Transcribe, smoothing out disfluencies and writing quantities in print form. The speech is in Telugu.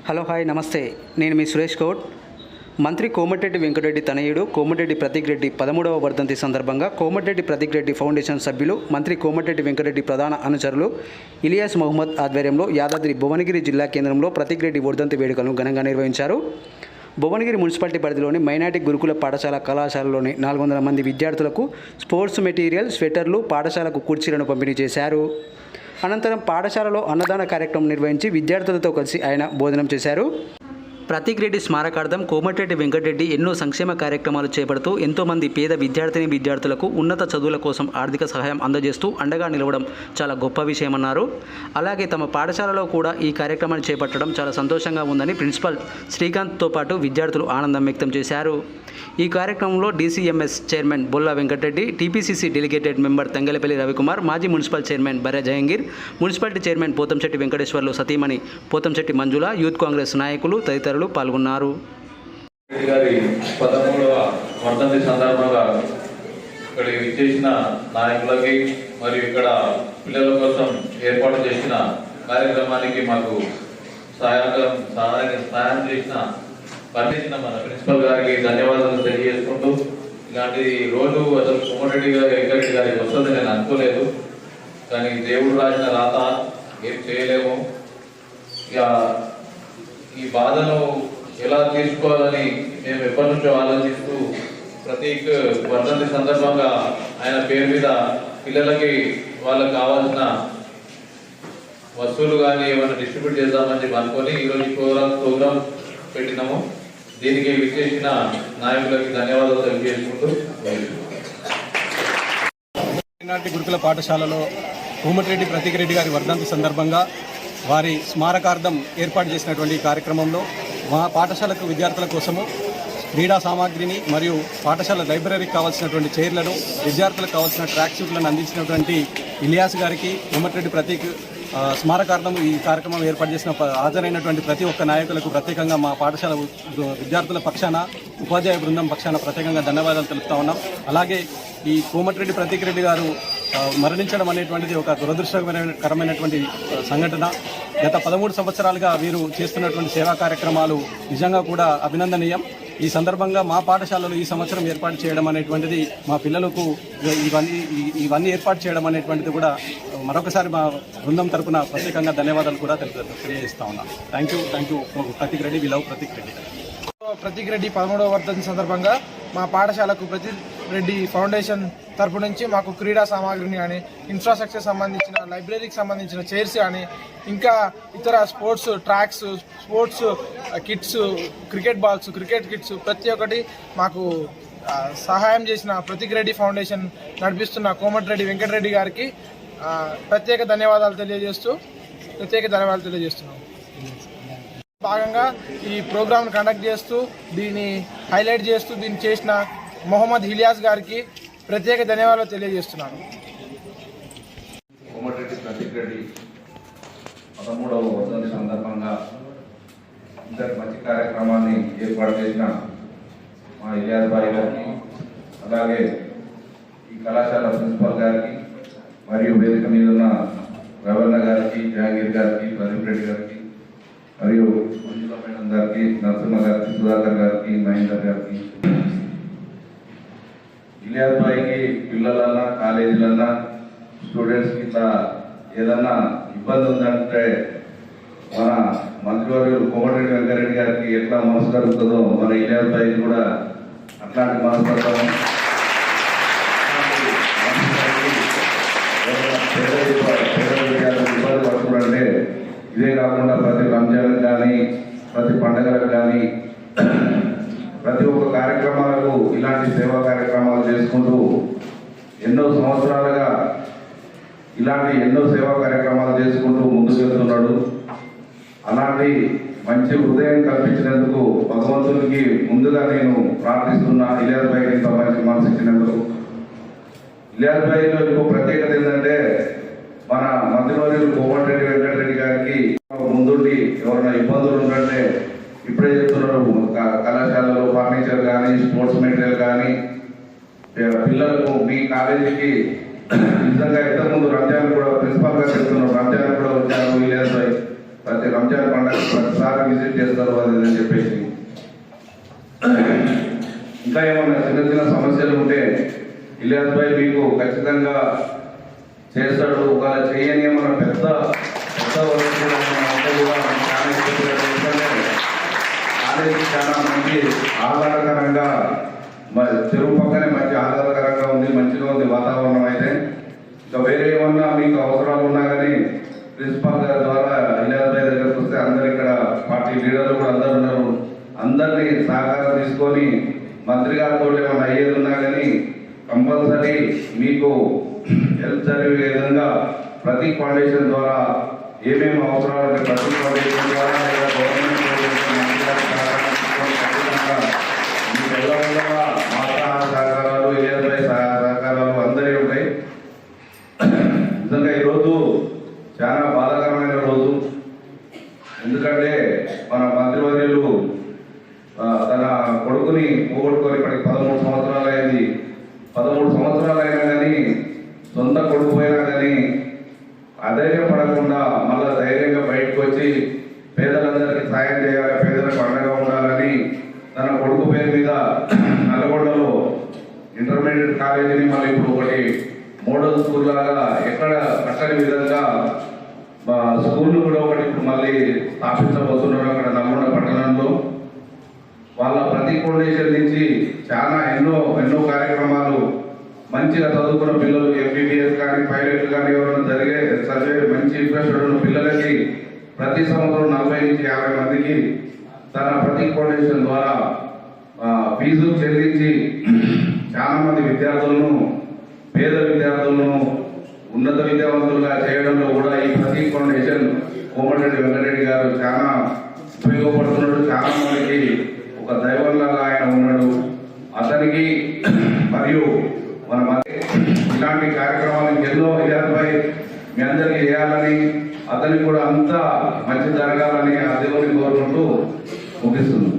హలో హాయ్ నమస్తే. నేను మీ సురేష్ గౌడ్. మంత్రి కోమటిరెడ్డి వెంకటరెడ్డి తనయుడు కోమటిరెడ్డి ప్రతీక్ రెడ్డి 13వ వర్ధంతి సందర్భంగా కోమటిరెడ్డి ప్రతీక్ రెడ్డి ఫౌండేషన్ సభ్యులు మంత్రి కోమటిరెడ్డి వెంకటరెడ్డి ప్రధాన అనుచరులు ఇలియాస్ మహమ్మద్ ఆధ్వర్యంలో యాదాద్రి భువనగిరి జిల్లా కేంద్రంలో ప్రతీక్ రెడ్డి వర్ధంతి వేడుకలను ఘనంగా నిర్వహించారు. భువనగిరి మున్సిపాలిటీ పరిధిలోని మైనార్టీ గురుకుల పాఠశాల కళాశాలలోని 400 మంది విద్యార్థులకు స్పోర్ట్స్ మెటీరియల్, స్వెటర్లు, పాఠశాలకు కుర్చీలను పంపిణీ చేశారు. అనంతరం పాఠశాలలో అన్నదాన కార్యక్రమం నిర్వహించి విద్యార్థులతో కలిసి ఆయన భోజనం చేశారు. ప్రతీక్ రెడ్డి స్మారకార్థం కోమటిరెడ్డి వెంకటరెడ్డి ఎన్నో సంక్షేమ కార్యక్రమాలు చేపడుతూ ఎంతోమంది పేద విద్యార్థులకు ఉన్నత చదువుల కోసం ఆర్థిక సహాయం అందజేస్తూ అండగా నిలవడం చాలా గొప్ప విషయమన్నారు. అలాగే తమ పాఠశాలలో కూడా ఈ కార్యక్రమాన్ని చేపట్టడం చాలా సంతోషంగా ఉందని ప్రిన్సిపల్ శ్రీకాంత్తో పాటు విద్యార్థులు ఆనందం వ్యక్తం చేశారు. ఈ కార్యక్రమంలో DCMS chairman Bolla Venkatareddy, TPCC delegated member Thangellapalli Ravikumar, మాజీ municipal chairman Barre Jahangir, municipality chairman Pothamsetty Venkateshwarlu సతీమణి పోతంశెట్టి మంజుల, యూత్ కాంగ్రెస్ నాయకులు తదితరులు పాల్గొన్నారు. గారి 13వ వర్ధంతి సందర్భంగా ఇక్కడ విచ్చేసిన నాయకులకి మరియు ఇక్కడ పిల్లల కోసం ఏర్పాటు చేసిన కార్యక్రమానికి మాకు సహాయం చేసిన పర్మిషన్ మన ప్రిన్సిపల్ గారికి ధన్యవాదాలు తెలియజేసుకుంటూ, ఇలాంటి రోజు అసలు కోమటిరెడ్డి వెంకటరెడ్డి గారికి వస్తుంది నేను అనుకోలేదు. కానీ దేవుడు రాసిన రాత ఏం చేయలేము. ఇక ఈ బాధను ఎలా తీసుకోవాలని మేము ఎప్పటి నుంచో ఆలోచిస్తూ ప్రతీక్ వర్ధంతి సందర్భంగా ఆయన పేరు మీద పిల్లలకి వాళ్ళకి కావాల్సిన వస్తువులు కానీ ఏమైనా డిస్ట్రిబ్యూట్ చేద్దామని చెప్పి అనుకొని ఈరోజు ప్రోగ్రామ్ పెట్టినాము. దీనికి విచ్చేసిన నాయకులకి ధన్యవాదాలు తెలియజేసుకుంటూ, మైనార్టీ గురుకుల పాఠశాలలో కోమటిరెడ్డి ప్రతీక్ రెడ్డి గారి వర్ధంతి సందర్భంగా వారి స్మారకార్థం ఏర్పాటు చేసినటువంటి కార్యక్రమంలో మా పాఠశాలకు విద్యార్థుల కోసము క్రీడా సామాగ్రిని మరియు పాఠశాల లైబ్రరీకి కావాల్సినటువంటి చైర్లను, విద్యార్థులకు కావాల్సిన ట్రాక్ సూట్లను అందించినటువంటి ఇలియాస్ గారికి, కోమటిరెడ్డి ప్రతీక్ స్మారకార్థం ఈ కార్యక్రమం ఏర్పాటు చేసిన హాజరైనటువంటి ప్రతి ఒక్క నాయకులకు ప్రత్యేకంగా మా పాఠశాల విద్యార్థుల పక్షాన, ఉపాధ్యాయ బృందం పక్షాన ప్రత్యేకంగా ధన్యవాదాలు తెలుపుతా ఉన్నాం. అలాగే ఈ కోమటిరెడ్డి ప్రతీక్ రెడ్డి గారు మరణించడం అనేటువంటిది ఒక దురదృష్టకరమైనటువంటి సంఘటన. గత 13 సంవత్సరాలుగా వీరు చేస్తున్నటువంటి సేవా కార్యక్రమాలు నిజంగా కూడా అభినందనీయం. ఈ సందర్భంగా మా పాఠశాలలో ఈ సంవత్సరం ఏర్పాటు చేయడం అనేటువంటిది, మా పిల్లలకు ఇవన్నీ ఏర్పాటు చేయడం అనేటువంటిది కూడా మరొకసారి మా బృందం తరఫున ప్రత్యేకంగా ధన్యవాదాలు కూడా తెలియజేస్తా ఉన్నాను. Thank you Prateek Reddy. We love Prateek Reddy. Prateek Reddy 13వ వర్ధంతి సందర్భంగా మా పాఠశాలకు ప్రతీక్ రెడ్డి ఫౌండేషన్ తరపు నుంచి మాకు క్రీడా సామాగ్రిని కానీ, ఇన్ఫ్రాస్ట్రక్చర్ సంబంధించిన, లైబ్రరీకి సంబంధించిన చైర్స్ కానీ, ఇంకా ఇతర sports tracks, sports kits, cricket balls, cricket kits ప్రతి ఒక్కటి మాకు సహాయం చేసిన ప్రతీక్ రెడ్డి ఫౌండేషన్ నడిపిస్తున్న కోమటిరెడ్డి వెంకటరెడ్డి గారికి ప్రత్యేక ధన్యవాదాలు తెలియజేస్తున్నాం. భాగంగా ఈ ప్రోగ్రామ్ కండక్ట్ చేస్తూ దీన్ని హైలైట్ చేస్తూ దీన్ని చేసిన మొహమ్మద్ ఇలియాస్ గారికి ప్రత్యేక ధన్యవాదాలు తెలియజేస్తున్నాను. కోమటిరెడ్డి ప్రతీక్ రెడ్డి 13వ వర్ధంతి సందర్భంగా ఇంతటి మంచి కార్యక్రమాన్ని ఏర్పాటు చేసిన మా ఇలియాస్ భాయ్ గారికి, అలాగే ఈ కళాశాల ప్రిన్సిపల్ గారికి, మరియు వేదిక మీద ఉన్న రవణ గారికి, జహాంగీర్ గారికి, ప్రదీప్ రెడ్డి గారికి, మరియు మంజుల మేడం గారికి, నరసింహ గారికి, సుధాకర్ గారికి, మహేందర్ గారికి, ఇలియాస్ భాయ్కి పిల్లలన్నా, కాలేజీలన్నా, స్టూడెంట్స్కి ఇట్లా ఏదన్నా ఇబ్బంది ఉందంటే మన మంత్రివర్యులు కోమటిరెడ్డి వెంకటరెడ్డి గారికి ఎట్లా మనసు కలుగుతుందో మన ఇలియాస్ భాయ్కి కూడా అట్లాంటి మనస్తత్వం. ఇబ్బంది పడుతుందంటే ఇదే కాకుండా ప్రతి రంజాన్ కానీ, ప్రతి పండుగలకు కానీ, ప్రతి ఒక్క కార్యక్రమాలకు ఇలాంటి సేవా కార్యక్రమాలు చేసుకుంటూ ఎన్నో సంవత్సరాలుగా ఎన్నో సేవా కార్యక్రమాలు చేసుకుంటూ ముందుకు వెళ్తున్నాడు. అలాంటి మంచి హృదయం కల్పించినందుకు భగవంతునికి ముందుగా నేను ప్రార్థిస్తున్నా. ఇలియాస్ భాయ్కి సంబంధించి మనసు ఇచ్చినందుకు. ఇలియాస్ భాయ్లో ఇంకో ప్రత్యేకత ఏంటంటే, మన మంత్రివర్యులు కోమటిరెడ్డి వెంకటరెడ్డి గారికి ముందుండి ఎవరైనా ఇబ్బందులు ఉంటే ఇప్పుడే చెప్తున్నారు, కళాశాలలో ఫర్నిచర్ కానీ, స్పోర్ట్స్ మెటీరియల్ కానీ, పిల్లలకు మీ కాలేజీకి నిజంగా ఇంతకుముందు రంజాన్ కూడా ప్రిన్సిపల్ గా చెప్తున్నారు, రంజాన్ కూడా వచ్చారు ఇలియాస్ భాయ్. ప్రతి రంజాన్ పండుగ ప్రతిసారి విజిట్ చేస్తారు అది అని చెప్పేసి. ఇంకా ఏమన్నా చిన్న చిన్న సమస్యలు ఉంటే ఇలియాస్ భాయ్ మీకు ఖచ్చితంగా చేస్తాడు. ఒకవేళ చేయని ఏమన్నా పెద్ద వర్క్ కూడా అంటే కూడా చాలా ఇబ్బందిగా కాలేజీ చాలా మంచి ఆహ్లాదకరంగా చెరువు పక్కనే మంచి ఆహ్లాదకరంగా ఉంది, మంచిగా ఉంది వాతావరణం. అయితే ఇంకా వేరే ఏమన్నా మీకు అవసరాలు ఉన్నా కానీ ప్రిన్సిపాల్ గారి ద్వారా ఇలియాస్ భాయ్ దగ్గరకు వస్తే అందరు ఇక్కడ పార్టీ లీడర్లు కూడా అందరు ఉన్నారు. అందరినీ సహకారం తీసుకొని మంత్రి గారితో ఏమైనా అయ్యేది ఉన్నా కానీ కంపల్సరీ మీకు హెల్ప్ జరిగే విధంగా ప్రతి ఫౌండేషన్ ద్వారా ఏమేమి అవసరాలు ఉంటే ప్రతి ఫౌండేషన్ ద్వారా లేదా గవర్నమెంట్ మీకు ఎల్లవెల్లగా మా సహకారాలు ఇలియాస్ భాయ్ సహకారాలు అందరి ఉంటాయి. నిజంగా ఈరోజు చాలా బాధాకరమైన రోజు. ఎందుకంటే మన మంత్రివర్యులు తన కొడుకుని పోగొట్టుకొని ఇప్పటికి 13 సంవత్సరాలు అయింది. 13 సంవత్సరాలు అయినా కానీ సొంత కొడుకు పోయినా కానీ అధైర్యపడకుండా మళ్ళా ధైర్యంగా బయటకు వచ్చి పేదలందరికీ సాయం చేయాలి, పేదలకు అండగా ఉండాలని తన కొడుకు పేరు మీద నల్గొండలో ఇంటర్మీడియట్ కాలేజీని మళ్ళీ ఇప్పుడు ఒకటి మోడల్ స్కూల్ లాగా ఎక్కడ కట్టని విధంగా స్కూల్ కూడా ఒకటి ఇప్పుడు మళ్ళీ స్థాపించబోతున్నారు అక్కడ నల్గొండ పట్టణంలో. వాళ్ళ ప్రతి ఫౌండేషన్ నుంచి చాలా ఎన్నో కార్యక్రమాలు మంచిగా చదువుకున్న పిల్లలు ఎంబీబీఎస్ కానీ పైలట్ కానీ ఎవరైనా చదివే మంచి ఇంట్రెస్టెడ్ ఉన్న పిల్లలకి ప్రతి సంవత్సరం 40 నుంచి 50 మందికి తన ప్రతి ఫౌండేషన్ ద్వారా ఫీజులు చెల్లించి చాలా మంది విద్యార్థులను, పేద విద్యార్థులను ఉన్నత విద్యావంతులుగా చేయడంలో కూడా ఈ ప్రతి ఫౌండేషన్ కోమటిరెడ్డి వెంకటరెడ్డి గారు చాలా ఉపయోగపడుతున్నాడు. చాలా మందికి ఒక దైవంలాగా ఆయన ఉన్నాడు. అతనికి మరియు మన ఇలాంటి కార్యక్రమాలు ఎన్నో ఇలియాస్ భాయ్ మీ అందరికీ చేయాలని, అతనికి కూడా అంతా మంచి జరగాలని ఆ దేవుని కోరుకుంటూ ముగిస్తున్నాం.